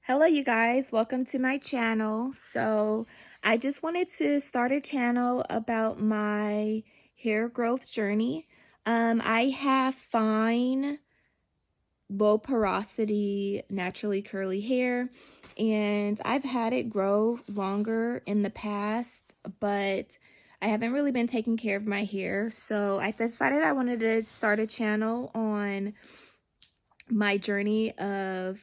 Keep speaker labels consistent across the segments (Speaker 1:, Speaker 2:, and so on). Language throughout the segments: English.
Speaker 1: Hello you guys, welcome to my channel. So I just wanted to start a channel about my hair growth journey. I have fine, low porosity, naturally curly hair, and I've had it grow longer in the past, but I haven't really been taking care of my hair. So I decided I wanted to start a channel on my journey of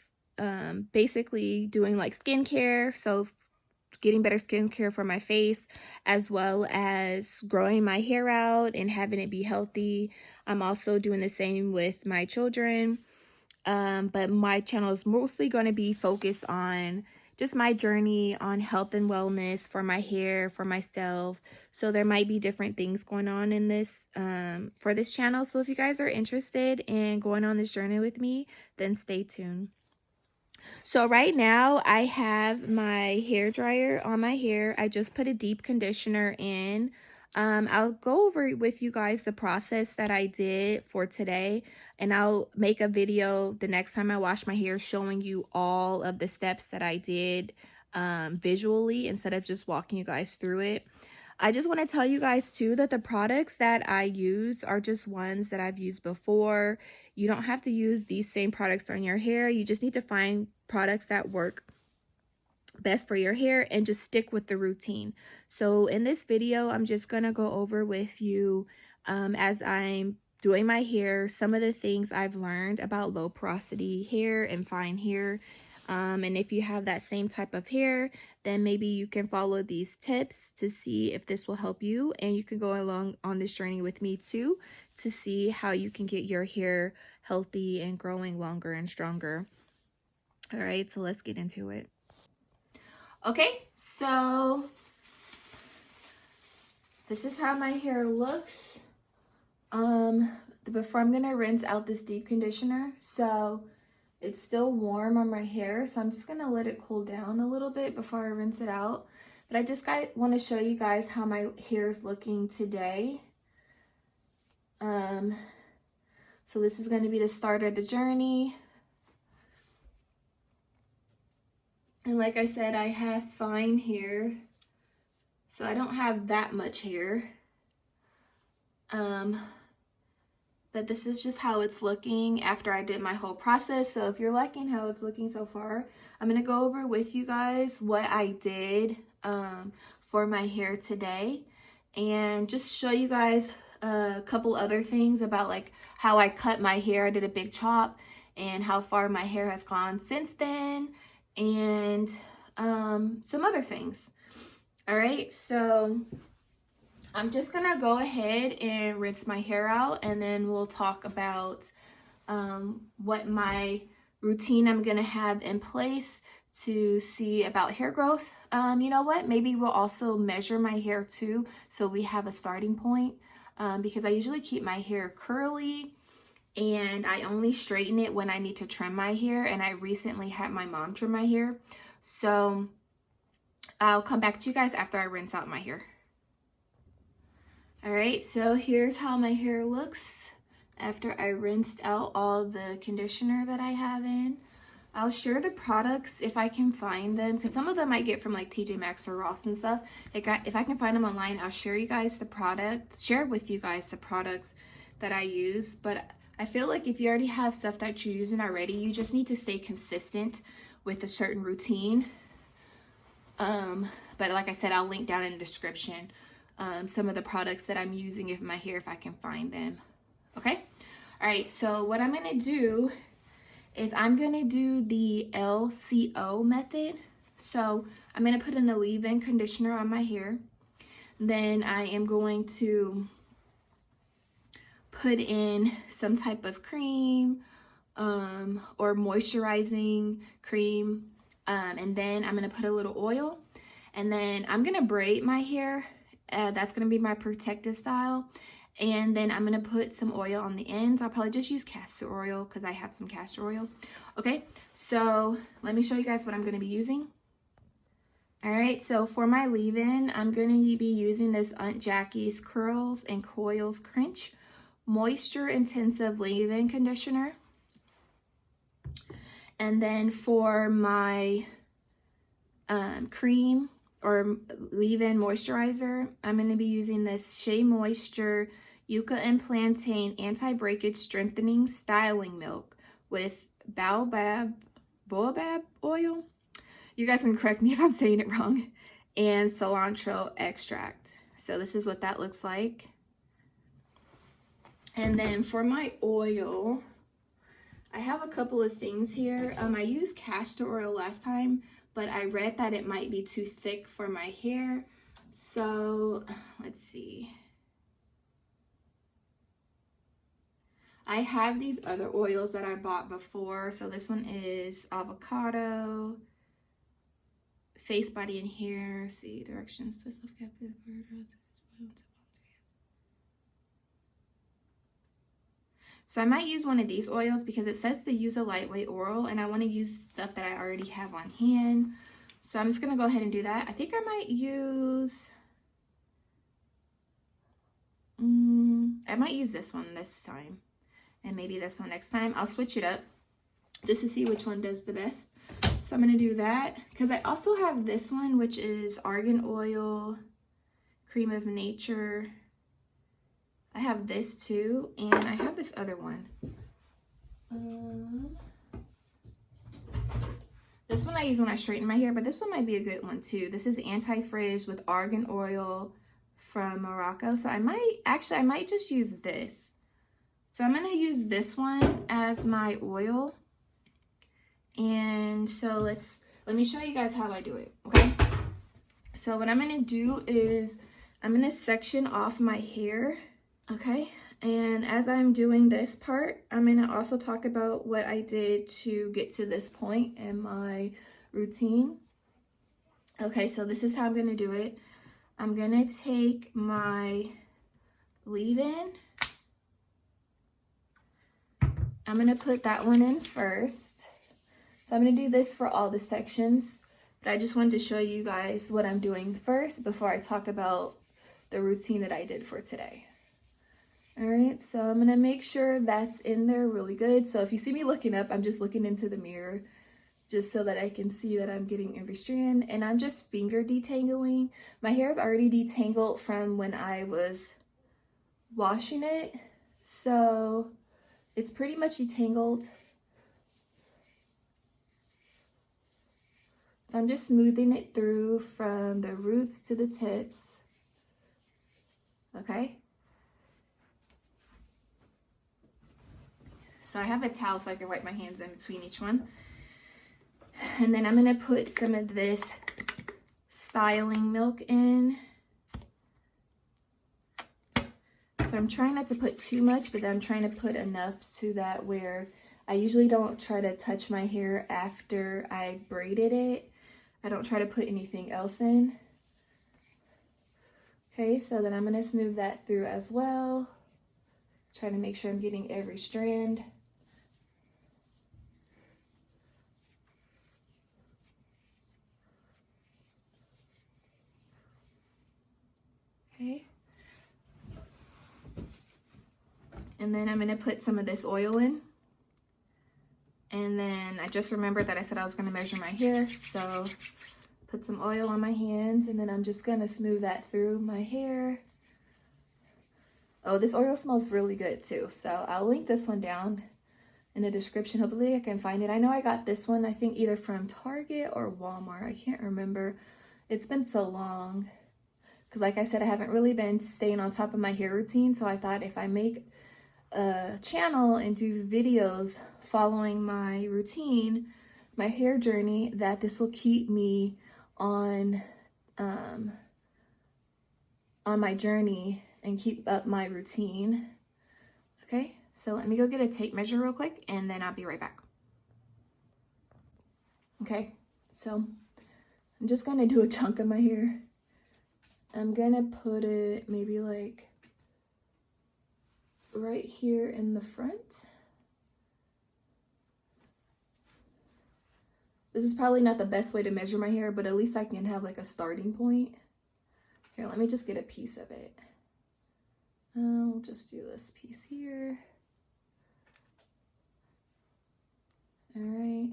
Speaker 1: basically doing like skincare, so getting better skincare for my face, as well as growing my hair out and having it be healthy. I'm also doing the same with my children, but my channel is mostly going to be focused on just my journey on health and wellness for my hair, for myself. So there might be different things going on in this for this channel. So if you guys are interested in going on this journey with me, then stay tuned. So right now I have my hair dryer on my hair. I just put a deep conditioner in. I'll go over with you guys the process that I did for today, and I'll make a video the next time I wash my hair showing you all of the steps that I did visually instead of just walking you guys through it. I just want to tell you guys too that the products that I use are just ones that I've used before. You don't have to use these same products on your hair. You just need to find products that work best for your hair and just stick with the routine. So in this video, I'm just going to go over with you as I'm doing my hair, some of the things I've learned about low porosity hair and fine hair. And if you have that same type of hair, then maybe you can follow these tips to see if this will help you. And you can go along on this journey with me too to see how you can get your hair healthy and growing longer and stronger. All right, so let's get into it. Okay, so this is how my hair looks. Before I'm gonna rinse out this deep conditioner, so it's still warm on my hair, so I'm just gonna let it cool down a little bit before I rinse it out. But I just want to show you guys how my hair is looking today. So this is going to be the start of the journey. And like I said, I have fine hair, so I don't have that much hair. But this is just how it's looking after I did my whole process. So if you're liking how it's looking so far, I'm going to go over with you guys what I did for my hair today, and just show you guys a couple other things about like how I cut my hair. I did a big chop and how far my hair has gone since then, and some other things. All right, so I'm just gonna go ahead and rinse my hair out, and then we'll talk about what my routine I'm gonna have in place to see about hair growth. You know what, maybe we'll also measure my hair too, so we have a starting point, because I usually keep my hair curly and I only straighten it when I need to trim my hair, and I recently had my mom trim my hair. So I'll come back to you guys after I rinse out my hair. All right, so here's how my hair looks after I rinsed out all the conditioner that I have in. I'll share the products if I can find them, because some of them I get from like TJ Maxx or Ross and stuff. If I can find them online, I'll share with you guys the products that I use. But I feel like if you already have stuff that you're using already, you just need to stay consistent with a certain routine. But like I said, I'll link down in the description some of the products that I'm using in my hair if I can find them. Okay? All right, so what I'm going to do is I'm going to do the LCO method. So I'm going to put in a leave-in conditioner on my hair. Then I am going to put in some type of cream or moisturizing cream. And then I'm going to put a little oil. And then I'm going to braid my hair. That's going to be my protective style. And then I'm going to put some oil on the ends. I'll probably just use castor oil because I have some castor oil. Okay, so let me show you guys what I'm going to be using. All right, so for my leave-in, I'm going to be using this Aunt Jackie's Curls and Coils Crunch Moisture Intensive Leave-In Conditioner. And then for my cream or leave-in moisturizer, I'm going to be using this Shea Moisture Yucca and Plantain Anti-Breakage Strengthening Styling Milk with baobab oil. You guys can correct me if I'm saying it wrong. And cilantro extract. So this is what that looks like. And then for my oil, I have a couple of things here. I used castor oil last time, but I read that it might be too thick for my hair. So let's see. I have these other oils that I bought before. So this one is avocado, face, body, and hair. Let's see, directions, twist of cap, so I might use one of these oils because it says to use a lightweight oil, and I want to use stuff that I already have on hand. So I'm just going to go ahead and do that. I think I might use, this one this time, and maybe this one next time. I'll switch it up just to see which one does the best. So I'm going to do that because I also have this one, which is argan oil, cream of nature. I have this too, and I have this other one. This one I use when I straighten my hair, but this one might be a good one too. This is anti-frizz with argan oil from Morocco. So I might just use this. So I'm gonna use this one as my oil. And so let me show you guys how I do it, okay? So what I'm gonna do is I'm gonna section off my hair. Okay, and as I'm doing this part, I'm going to also talk about what I did to get to this point in my routine. Okay, so this is how I'm going to do it. I'm going to take my leave-in. I'm going to put that one in first. So I'm going to do this for all the sections, but I just wanted to show you guys what I'm doing first before I talk about the routine that I did for today. All right, so I'm gonna make sure that's in there really good. So if you see me looking up, I'm just looking into the mirror just so that I can see that I'm getting every strand, and I'm just finger detangling. My hair is already detangled from when I was washing it, so it's pretty much detangled. So I'm just smoothing it through from the roots to the tips, okay? So I have a towel so I can wipe my hands in between each one. And then I'm going to put some of this styling milk in. So I'm trying not to put too much, but I'm trying to put enough so that where I usually don't try to touch my hair after I braided it. I don't try to put anything else in. Okay, so then I'm going to smooth that through as well. Trying to make sure I'm getting every strand. Okay. And then I'm going to put some of this oil in. And then I just remembered that I said I was going to measure my hair. So put some oil on my hands, and then I'm just going to smooth that through my hair. Oh, this oil smells really good too. So I'll link this one down in the description. Hopefully I can find it. I know I got this one, I think either from Target or Walmart. I can't remember. It's been so long. Because like I said, I haven't really been staying on top of my hair routine. So I thought if I make a channel and do videos following my routine, my hair journey, that this will keep me on my journey and keep up my routine. Okay, so let me go get a tape measure real quick, and then I'll be right back. Okay, so I'm just gonna do a chunk of my hair. I'm gonna put it maybe like right here in the front. This is probably not the best way to measure my hair, but at least I can have like a starting point. Here, let me just get a piece of it. We'll just do this piece here. All right.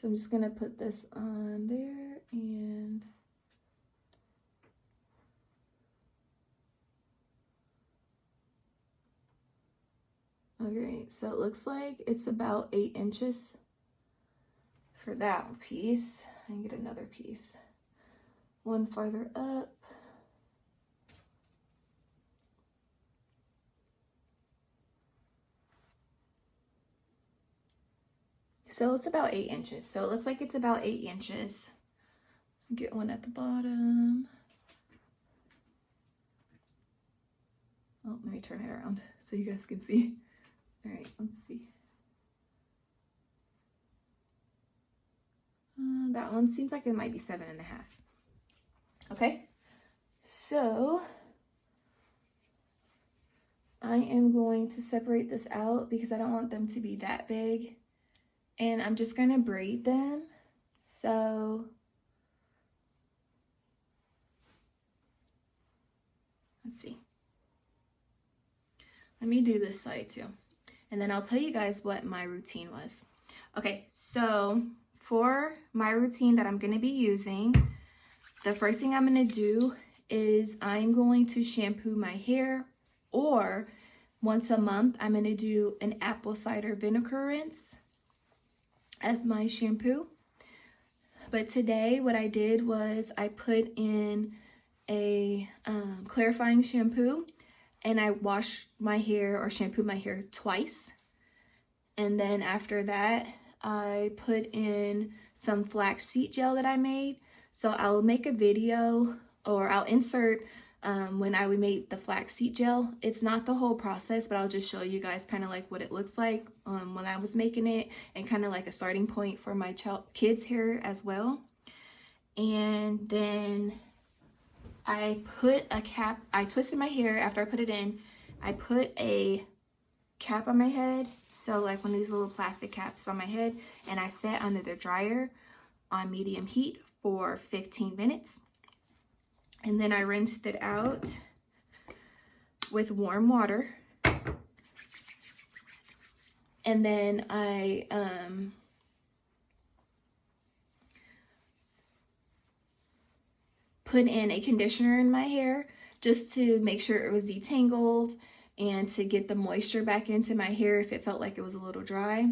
Speaker 1: So I'm just gonna put this on there and okay, so it looks like it's about 8 inches for that piece. I can get another piece. One farther up. So it's about 8 inches. So it looks like it's about 8 inches. Get one at the bottom. Oh, let me turn it around so you guys can see. All right, let's see. That one seems like it might be 7.5. Okay, so I am going to separate this out because I don't want them to be that big. And I'm just gonna braid them. So let's see. Let me do this side too. And then I'll tell you guys what my routine was. Okay, so for my routine that I'm gonna be using, the first thing I'm gonna do is I'm going to shampoo my hair, or once a month, I'm gonna do an apple cider vinegar rinse as my shampoo. But today what I did was I put in a clarifying shampoo and I washed my hair or shampooed my hair twice. And then after that, I put in some flaxseed gel that I made. So I'll make a video, or I'll insert when I made the flaxseed gel. It's not the whole process, but I'll just show you guys kind of like what it looks like when I was making it, and kind of like a starting point for my kids' hair as well. And then I put a cap, I twisted my hair after I put it in. I put a cap on my head, so like one of these little plastic caps on my head, and I set under the dryer on medium heat for 15 minutes. And then I rinsed it out with warm water. And then I put in a conditioner in my hair just to make sure it was detangled and to get the moisture back into my hair if it felt like it was a little dry.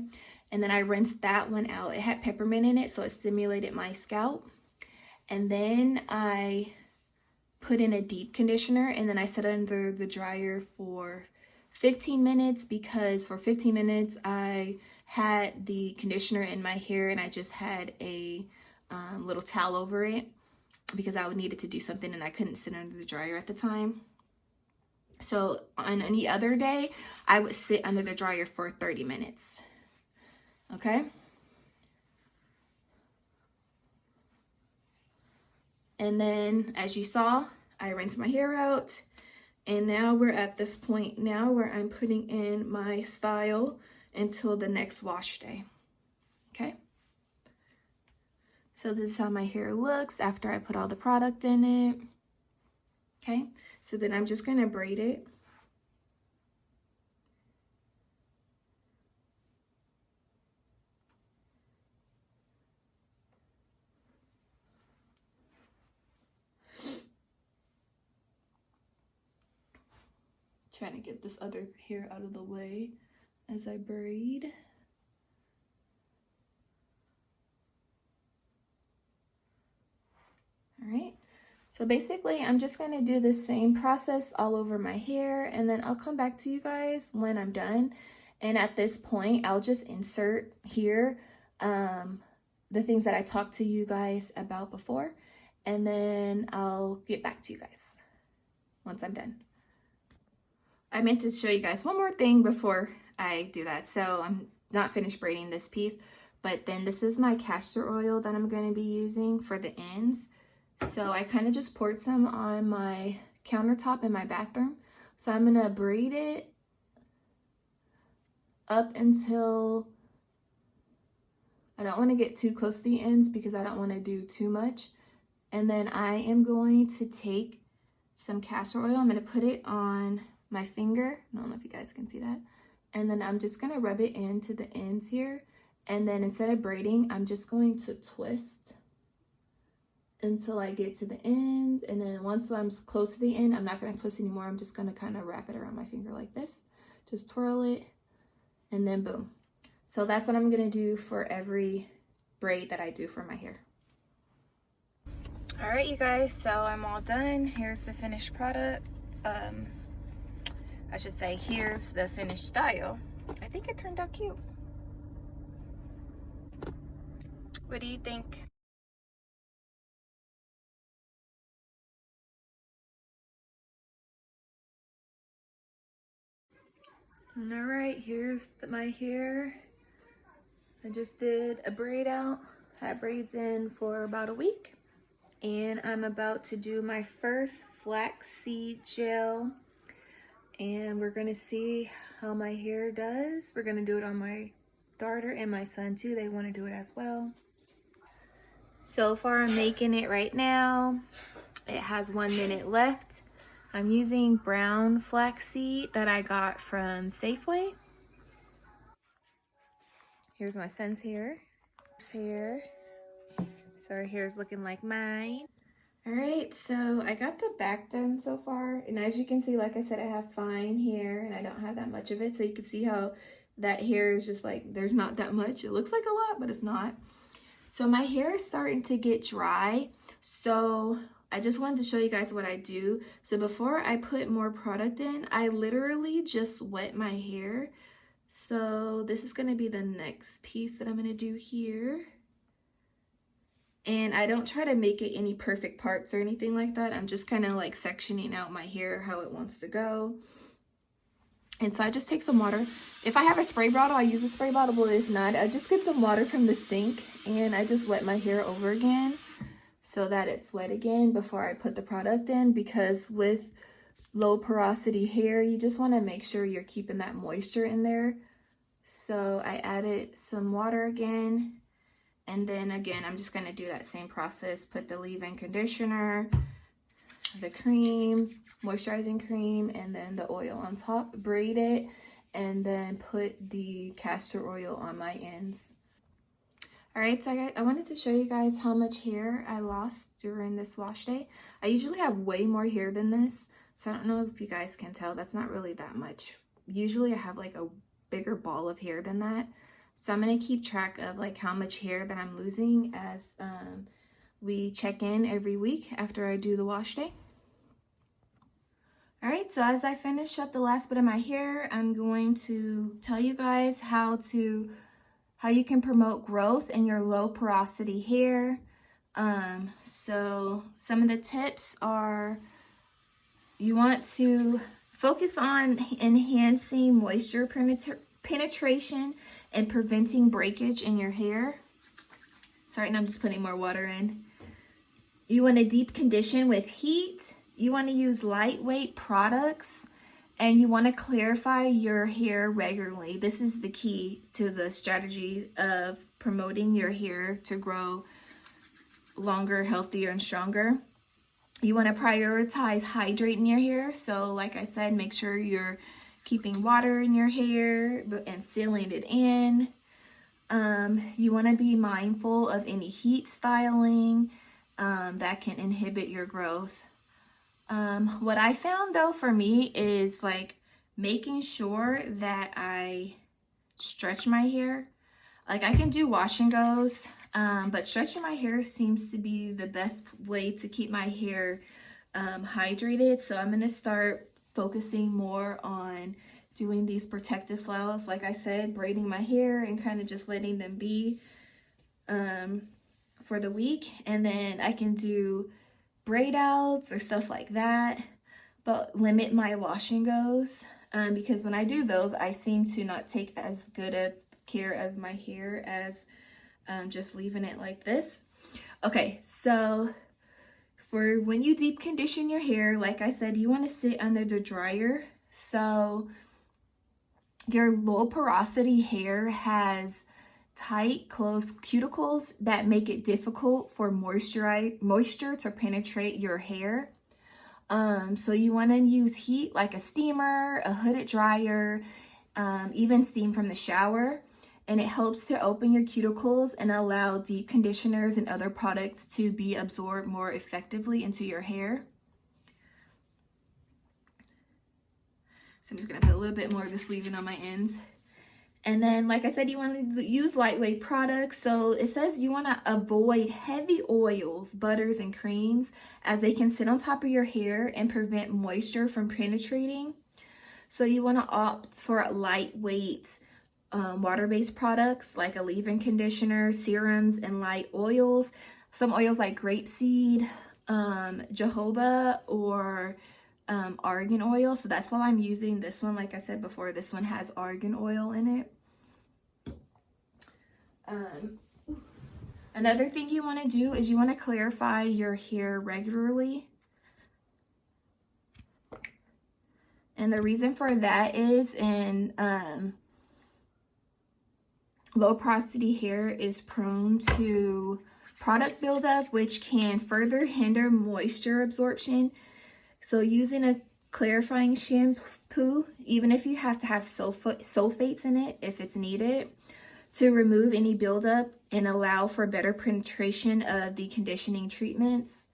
Speaker 1: And then I rinsed that one out. It had peppermint in it, so it stimulated my scalp. And then I put in a deep conditioner, and then I set it under the dryer for 15 minutes because for 15 minutes I had the conditioner in my hair and I just had a little towel over it because I would need it to do something and I couldn't sit under the dryer at the time. So on any other day, I would sit under the dryer for 30 minutes. Okay? And then, as you saw, I rinsed my hair out. And now we're at this point now where I'm putting in my style until the next wash day. Okay? So this is how my hair looks after I put all the product in it. Okay? So then I'm just going to braid it. Trying to get this other hair out of the way as I braid. All right. So basically, I'm just going to do the same process all over my hair, and then I'll come back to you guys when I'm done. And at this point, I'll just insert here the things that I talked to you guys about before, and then I'll get back to you guys once I'm done. I meant to show you guys one more thing before I do that. So I'm not finished braiding this piece, but then this is my castor oil that I'm going to be using for the ends. So I kind of just poured some on my countertop in my bathroom. So I'm going to braid it up until, I don't want to get too close to the ends because I don't want to do too much. And then I am going to take some castor oil. I'm going to put it on my finger. I don't know if you guys can see that. And then I'm just going to rub it into the ends here. And then instead of braiding, I'm just going to twist until I get to the end. And then once I'm close to the end, I'm not going to twist anymore. I'm just going to kind of wrap it around my finger like this. Just twirl it and then boom. So that's what I'm going to do for every braid that I do for my hair. All right, you guys, so I'm all done. Here's the finished product. I should say, here's the finished style. I think it turned out cute. What do you think? All right, here's my hair. I just did a braid out, had braids in for about a week. And I'm about to do my first flaxseed gel. And we're gonna see how my hair does. We're gonna do it on my daughter and my son too. They wanna do it as well. So far I'm making it right now. It has 1 minute left. I'm using brown flaxseed that I got from Safeway. Here's my son's hair. So her hair is looking like mine. All right, so I got the back done so far. And as you can see, like I said, I have fine hair and I don't have that much of it. So you can see how that hair is just like, there's not that much. It looks like a lot, but it's not. So my hair is starting to get dry. So I just wanted to show you guys what I do. So before I put more product in, I literally just wet my hair. So this is gonna be the next piece that I'm gonna do here. And I don't try to make it any perfect parts or anything like that. I'm just kind of like sectioning out my hair how it wants to go. And so I just take some water. If I have a spray bottle, I use a spray bottle, but if not, I just get some water from the sink and I just wet my hair over again so that it's wet again before I put the product in, because with low porosity hair, you just want to make sure you're keeping that moisture in there. So I added some water again. And then again, I'm just gonna do that same process. Put the leave-in conditioner, the cream, moisturizing cream, and then the oil on top. Braid it, and then put the castor oil on my ends. All right, so I wanted to show you guys how much hair I lost during this wash day. I usually have way more hair than this, so I don't know if you guys can tell. That's not really that much. Usually I have like a bigger ball of hair than that. So I'm going to keep track of like how much hair that I'm losing as we check in every week after I do the wash day. All right, so as I finish up the last bit of my hair, I'm going to tell you guys how you can promote growth in your low porosity hair. So some of the tips are, you want to focus on enhancing moisture penetration and preventing breakage in your hair. So right now I'm just putting more water in. You want to deep condition with heat. You want to use lightweight products, and you want to clarify your hair regularly. This is the key to the strategy of promoting your hair to grow longer, healthier, and stronger. You want to prioritize hydrating your hair. So like I said, make sure you're keeping water in your hair and sealing it in. You want to be mindful of any heat styling that can inhibit your growth. What I found though for me is like making sure that I stretch my hair. Like I can do wash and goes, but stretching my hair seems to be the best way to keep my hair hydrated. So I'm going to start focusing more on doing these protective styles. Like I said, braiding my hair and kind of just letting them be for the week. And then I can do braid outs or stuff like that, but limit my wash and goes because when I do those, I seem to not take as good a care of my hair as just leaving it like this. Okay, so for when you deep condition your hair, like I said, you want to sit under the dryer. So your low porosity hair has tight, closed cuticles that make it difficult for moisture to penetrate your hair. So you want to use heat like a steamer, a hooded dryer, even steam from the shower. and it helps to open your cuticles and allow deep conditioners and other products to be absorbed more effectively into your hair. So I'm just gonna put a little bit more of this leave-in on my ends. And then, like I said, you want to use lightweight products. So it says you want to avoid heavy oils, butters, and creams, as they can sit on top of your hair and prevent moisture from penetrating. So you want to opt for lightweight water-based products like a leave-in conditioner, serums, and light oils. Some oils like grapeseed, jojoba, or argan oil. So that's why I'm using this one. Like I said before, this one has argan oil in it. Another thing you want to do is you want to clarify your hair regularly. And the reason for that is in low porosity hair is prone to product buildup, which can further hinder moisture absorption. So using a clarifying shampoo, even if you have to have sulfates in it, if it's needed, to remove any buildup and allow for better penetration of the conditioning treatments.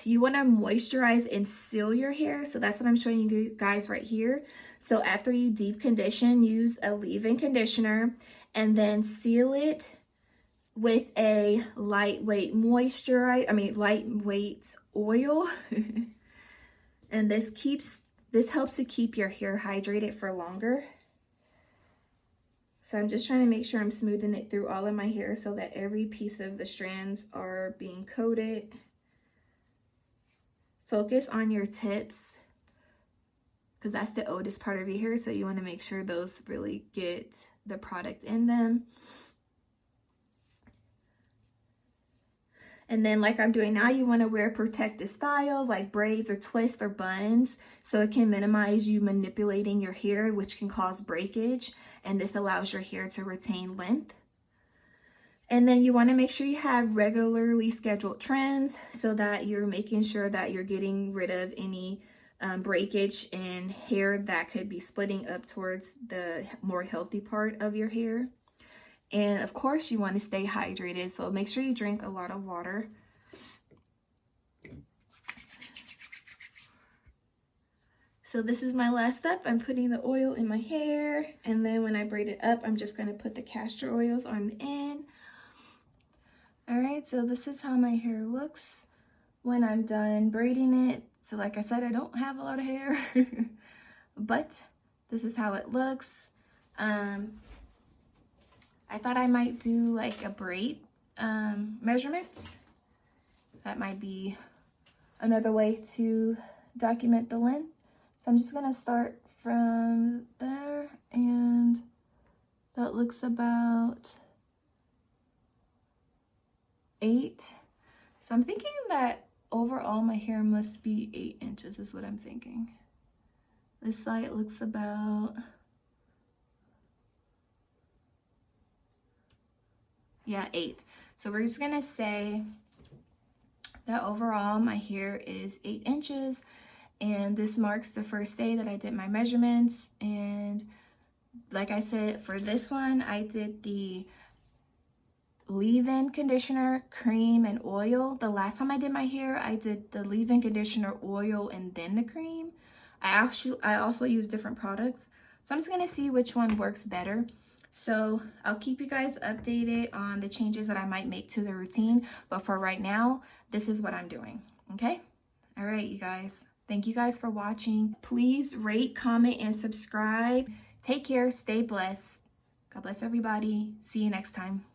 Speaker 1: You want to moisturize and seal your hair. So that's what I'm showing you guys right here. So after you deep condition, use a leave-in conditioner and then seal it with a lightweight lightweight oil. And this helps to keep your hair hydrated for longer. So I'm just trying to make sure I'm smoothing it through all of my hair so that every piece of the strands are being coated. Focus on your tips, because that's the oldest part of your hair, so you want to make sure those really get the product in them. And then, like I'm doing now, you want to wear protective styles like braids or twists or buns, so it can minimize you manipulating your hair, which can cause breakage, and this allows your hair to retain length. And then you want to make sure you have regularly scheduled trims so that you're making sure that you're getting rid of any breakage and hair that could be splitting up towards the more healthy part of your hair. And of course, you want to stay hydrated, so make sure you drink a lot of water. So this is my last step. I'm putting the oil in my hair, and then when I braid it up, I'm just going to put the castor oils on the end. All right, so this is how my hair looks when I'm done braiding it. So like I said, I don't have a lot of hair, but this is how it looks. I thought I might do like a braid measurement. That might be another way to document the length. So I'm just gonna start from there, and that looks about 8. So I'm thinking that overall my hair must be 8 inches is what I'm thinking. This side looks about, yeah, 8. So we're just gonna say that overall my hair is 8 inches, and this marks the first day that I did my measurements. And like I said, for this one, I did the leave-in conditioner, cream, and oil. The last time I did my hair, I did the leave-in conditioner, oil, and then the cream. I also use different products. So I'm just gonna see which one works better. So I'll keep you guys updated on the changes that I might make to the routine. But for right now, this is what I'm doing, okay? All right, you guys. Thank you guys for watching. Please rate, comment, and subscribe. Take care. Stay blessed. God bless everybody. See you next time.